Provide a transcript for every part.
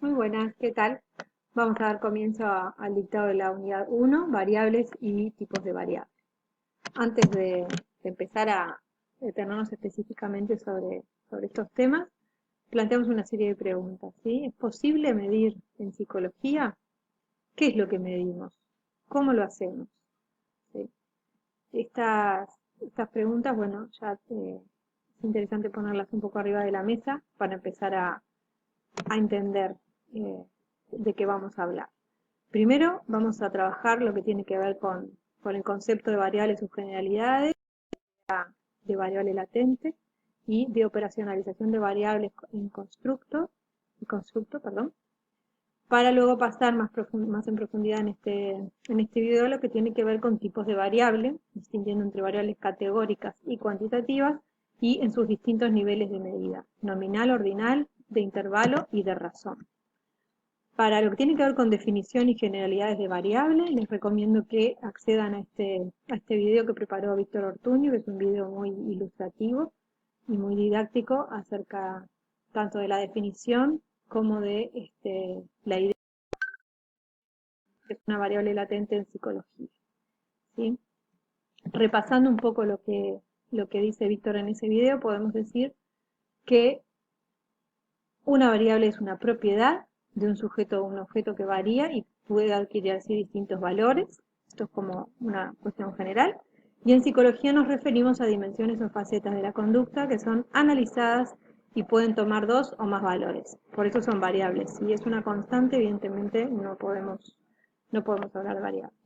Muy buenas, ¿qué tal? Vamos a dar comienzo al dictado de la unidad 1, variables y tipos de variables. Antes de empezar a detenernos específicamente sobre estos temas, planteamos una serie de preguntas, ¿sí? ¿Es posible medir en psicología? ¿Qué es lo que medimos? ¿Cómo lo hacemos? ¿Sí? Estas, estas preguntas, bueno, ya es interesante ponerlas un poco arriba de la mesa para empezar a entender eh, de qué vamos a hablar. Primero vamos a trabajar lo que tiene que ver con el concepto de variables y sus generalidades, de variable latente y de operacionalización de variables en constructo, perdón, para luego pasar más en profundidad en este video lo que tiene que ver con tipos de variables, distinguiendo entre variables categóricas y cuantitativas y en sus distintos niveles de medida, nominal, ordinal, de intervalo y de razón. Para lo que tiene que ver con definición y generalidades de variables, les recomiendo que accedan a este video que preparó Víctor Ortuño, que es un video muy ilustrativo y muy didáctico acerca tanto de la definición como de la idea de una variable latente en psicología. ¿Sí? Repasando un poco lo que dice Víctor en ese video, podemos decir que una variable es una propiedad de un sujeto o un objeto que varía y puede adquirir así distintos valores. Esto es como una cuestión general. Y en psicología nos referimos a dimensiones o facetas de la conducta que son analizadas y pueden tomar dos o más valores. Por eso son variables. Si es una constante, evidentemente no podemos hablar de variables.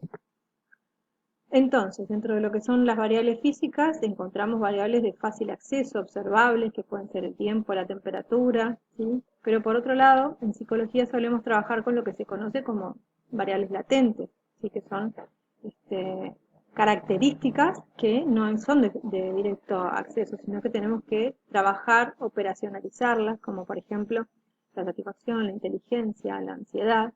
Entonces, dentro de lo que son las variables físicas, encontramos variables de fácil acceso, observables, que pueden ser el tiempo, la temperatura, ¿sí? Pero por otro lado, en psicología solemos trabajar con lo que se conoce como variables latentes, ¿sí? Que son características que no son de directo acceso, sino que tenemos que trabajar, operacionalizarlas, como por ejemplo la satisfacción, la inteligencia, la ansiedad,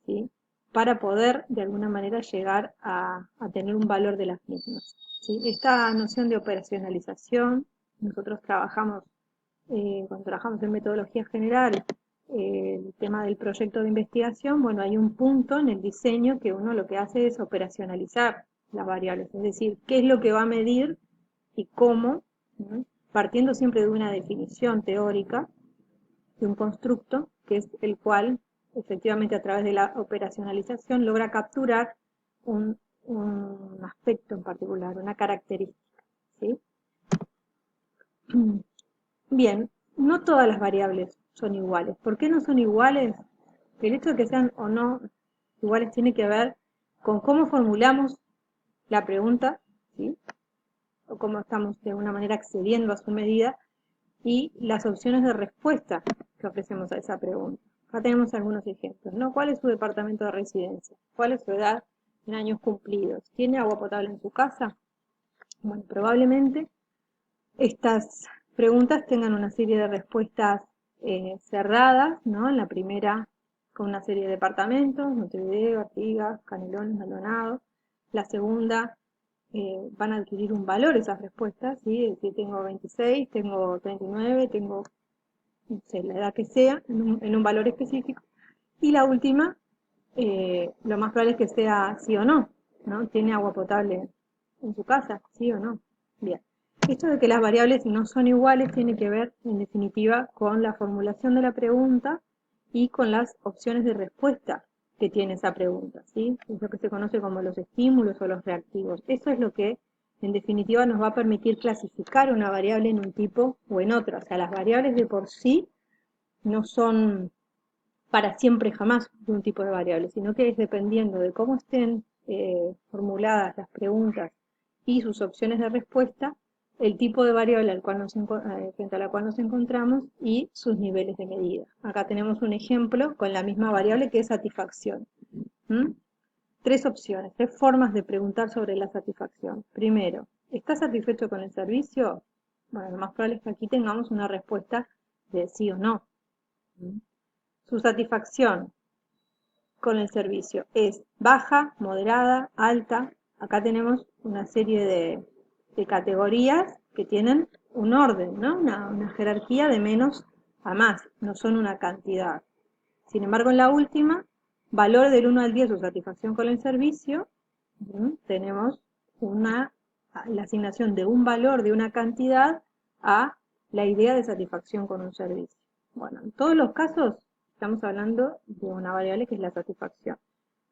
¿sí? Para poder de alguna manera llegar a tener un valor de las mismas. ¿Sí? Esta noción de operacionalización, nosotros trabajamos, cuando trabajamos en metodología general, el tema del proyecto de investigación, bueno, hay un punto en el diseño que uno lo que hace es operacionalizar las variables, es decir, qué es lo que va a medir y cómo, ¿no? Partiendo siempre de una definición teórica, de un constructo, que es el cual efectivamente a través de la operacionalización logra capturar un aspecto en particular, una característica. ¿Sí? Bien, no todas las variables son iguales. ¿Por qué no son iguales? El hecho de que sean o no iguales tiene que ver con cómo formulamos la pregunta, ¿sí? O cómo estamos de alguna manera accediendo a su medida y las opciones de respuesta que ofrecemos a esa pregunta. Acá tenemos algunos ejemplos, ¿no? ¿Cuál es su departamento de residencia? ¿Cuál es su edad en años cumplidos? ¿Tiene agua potable en su casa? Bueno, probablemente estas preguntas tengan una serie de respuestas cerradas, ¿no? En la primera, con una serie de departamentos, Montevideo, Artigas, Canelones, Maldonado. La segunda, van a adquirir un valor esas respuestas, ¿sí? Es decir, tengo 26, tengo 39, tengo, no sé, la edad que sea, en un valor específico. Y la última, lo más probable es que sea sí o no, ¿no? ¿Tiene agua potable en su casa? ¿Sí o no? Bien. Esto de que las variables no son iguales tiene que ver, en definitiva, con la formulación de la pregunta y con las opciones de respuesta que tiene esa pregunta, ¿sí? Es lo que se conoce como los estímulos o los reactivos. Eso es lo que, en definitiva, nos va a permitir clasificar una variable en un tipo o en otro. O sea, las variables de por sí no son para siempre jamás de un tipo de variable, sino que es dependiendo de cómo estén formuladas las preguntas y sus opciones de respuesta, el tipo de variable frente a la cual nos encontramos y sus niveles de medida. Acá tenemos un ejemplo con la misma variable que es satisfacción. ¿Mm? Tres opciones, tres formas de preguntar sobre la satisfacción. Primero, ¿estás satisfecho con el servicio? Bueno, lo más probable es que aquí tengamos una respuesta de sí o no. ¿Mm? Su satisfacción con el servicio es baja, moderada, alta. Acá tenemos una serie de categorías que tienen un orden, ¿no? Una jerarquía de menos a más, no son una cantidad. Sin embargo, en la última, valor del 1 al 10 su satisfacción con el servicio, tenemos la asignación de un valor, de una cantidad, a la idea de satisfacción con un servicio. Bueno, en todos los casos estamos hablando de una variable que es la satisfacción,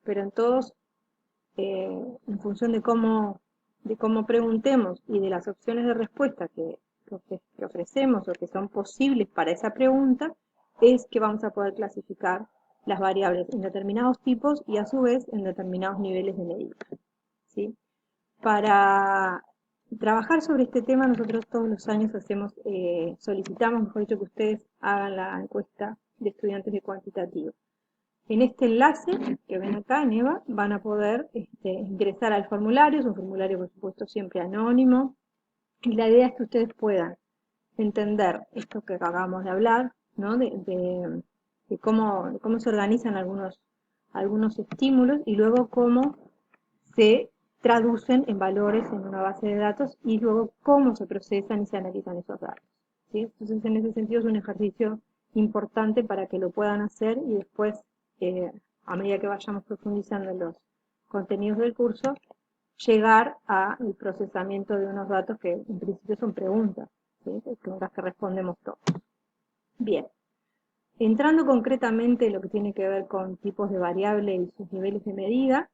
pero en todos, en función de cómo preguntemos y de las opciones de respuesta que ofrecemos o que son posibles para esa pregunta, es que vamos a poder clasificar las variables en determinados tipos y a su vez en determinados niveles de medida, ¿sí? Para trabajar sobre este tema, nosotros todos los años solicitamos, mejor dicho, que ustedes hagan la encuesta de estudiantes de cuantitativo. En este enlace que ven acá en EVA van a poder ingresar al formulario, es un formulario por supuesto siempre anónimo, y la idea es que ustedes puedan entender esto que acabamos de hablar, ¿no? de cómo se organizan algunos estímulos y luego cómo se traducen en valores en una base de datos y luego cómo se procesan y se analizan esos datos, ¿sí? Entonces, en ese sentido es un ejercicio importante para que lo puedan hacer y después, a medida que vayamos profundizando en los contenidos del curso, llegar al procesamiento de unos datos que en principio son preguntas, ¿sí? Preguntas que respondemos todos. Bien, entrando concretamente en lo que tiene que ver con tipos de variable y sus niveles de medida,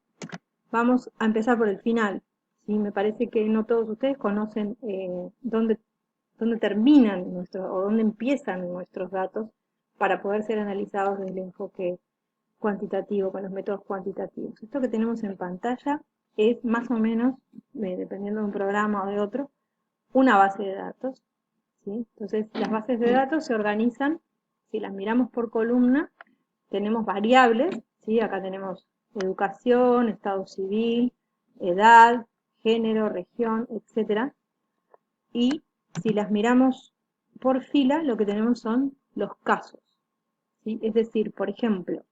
vamos a empezar por el final. ¿Sí? Me parece que no todos ustedes conocen dónde terminan o dónde empiezan nuestros datos para poder ser analizados desde el enfoque cuantitativo, con los métodos cuantitativos. Esto que tenemos en pantalla es más o menos, dependiendo de un programa o de otro, una base de datos, ¿sí? Entonces, las bases de datos se organizan, si las miramos por columna, tenemos variables, ¿sí? Acá tenemos educación, estado civil, edad, género, región, etc. Y si las miramos por fila, lo que tenemos son los casos, ¿sí? Es decir, por ejemplo,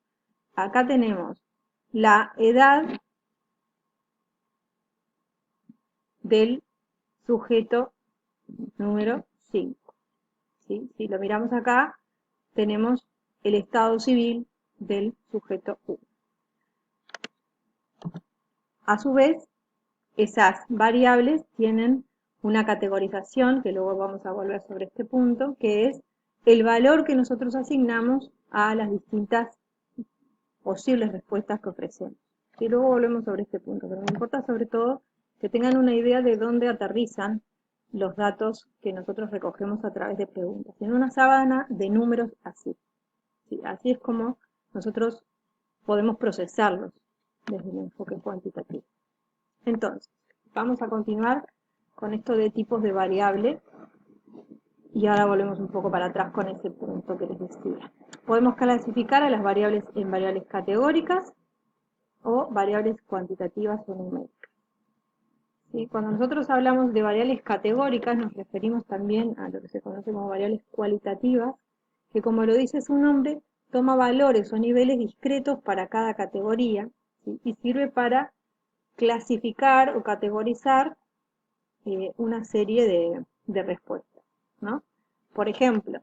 acá tenemos la edad del sujeto número 5, ¿sí? Si lo miramos acá, tenemos el estado civil del sujeto 1. A su vez, esas variables tienen una categorización, que luego vamos a volver sobre este punto, que es el valor que nosotros asignamos a las distintas posibles respuestas que ofrecemos. Y luego volvemos sobre este punto, pero me importa sobre todo que tengan una idea de dónde aterrizan los datos que nosotros recogemos a través de preguntas, en una sábana de números así. ¿Sí? Así es como nosotros podemos procesarlos desde el enfoque cuantitativo. Entonces, vamos a continuar con esto de tipos de variable y ahora volvemos un poco para atrás con ese punto que les decía. Podemos clasificar a las variables en variables categóricas o variables cuantitativas o numéricas. ¿Sí? Cuando nosotros hablamos de variables categóricas nos referimos también a lo que se conoce como variables cualitativas, que como lo dice su nombre, toma valores o niveles discretos para cada categoría, ¿sí? Y sirve para clasificar o categorizar una serie de respuestas, ¿no? Por ejemplo,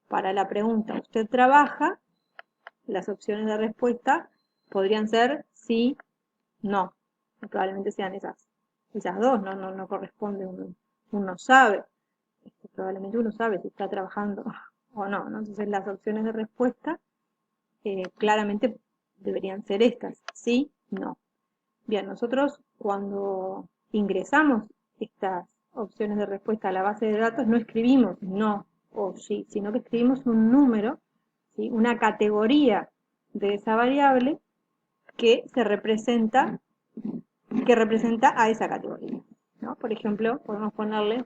para la pregunta ¿usted trabaja?, las opciones de respuesta podrían ser sí, no. Probablemente sean esas dos, no corresponde, uno sabe. Probablemente uno sabe si está trabajando o no, ¿no? Entonces las opciones de respuesta claramente deberían ser estas, sí, no. Bien, nosotros cuando ingresamos estas opciones de respuesta a la base de datos no escribimos no o sí, sino que escribimos un número, ¿sí? Una categoría de esa variable que representa a esa categoría, ¿no? Por ejemplo, podemos ponerle,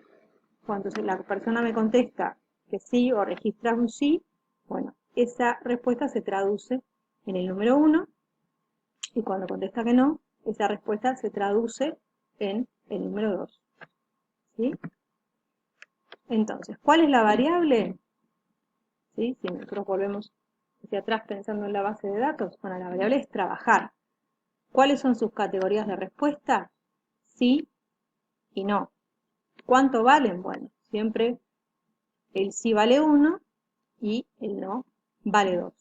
cuando la persona me contesta que sí o registra un sí, bueno, esa respuesta se traduce en el número 1 y cuando contesta que no, esa respuesta se traduce en el número 2. ¿Sí? Entonces, ¿cuál es la variable? ¿Sí? Si nosotros volvemos hacia atrás pensando en la base de datos, bueno, la variable es trabajar. ¿Cuáles son sus categorías de respuesta? Sí y no. ¿Cuánto valen? Bueno, siempre el sí vale 1 y el no vale 2.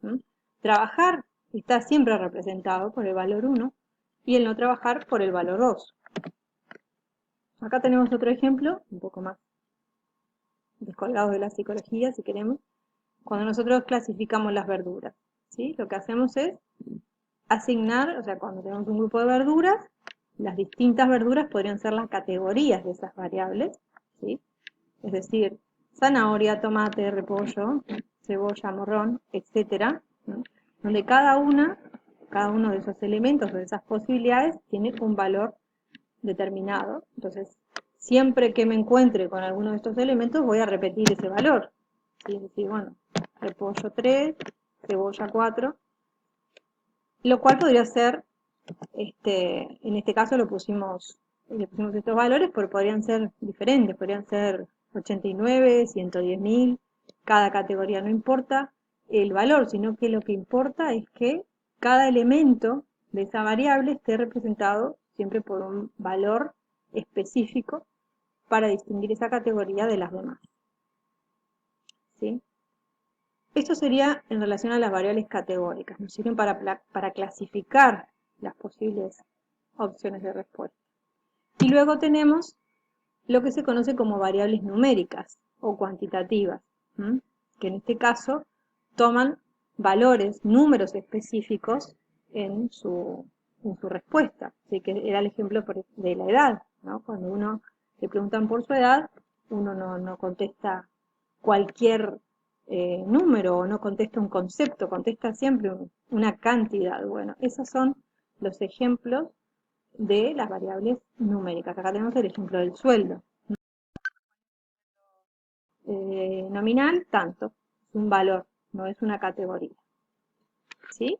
¿Mm? Trabajar está siempre representado por el valor 1 y el no trabajar por el valor 2. Acá tenemos otro ejemplo, un poco más descolgado de la psicología, si queremos, cuando nosotros clasificamos las verduras. ¿Sí? Lo que hacemos es asignar, o sea, cuando tenemos un grupo de verduras, las distintas verduras podrían ser las categorías de esas variables, ¿sí? Es decir, zanahoria, tomate, repollo, cebolla, morrón, etcétera, ¿no? Donde cada uno de esos elementos o de esas posibilidades tiene un valor determinado. Entonces, siempre que me encuentre con alguno de estos elementos, voy a repetir ese valor. ¿Sí? Es decir, bueno, repollo 3, cebolla 4, lo cual podría ser, en este caso le pusimos estos valores, pero podrían ser diferentes, podrían ser 89, 110.000, cada categoría no importa el valor, sino que lo que importa es que cada elemento de esa variable esté representado siempre por un valor específico para distinguir esa categoría de las demás. ¿Sí? Esto sería en relación a las variables categóricas, nos sirven para clasificar las posibles opciones de respuesta. Y luego tenemos lo que se conoce como variables numéricas o cuantitativas, que en este caso toman valores, números específicos en su respuesta. Así que era el ejemplo de la edad, ¿no? Cuando uno le preguntan por su edad, uno no contesta cualquier número o no contesta un concepto, contesta siempre una cantidad. Bueno, esos son los ejemplos de las variables numéricas. Acá tenemos el ejemplo del sueldo. Nominal, tanto. Es un valor, no es una categoría. ¿Sí?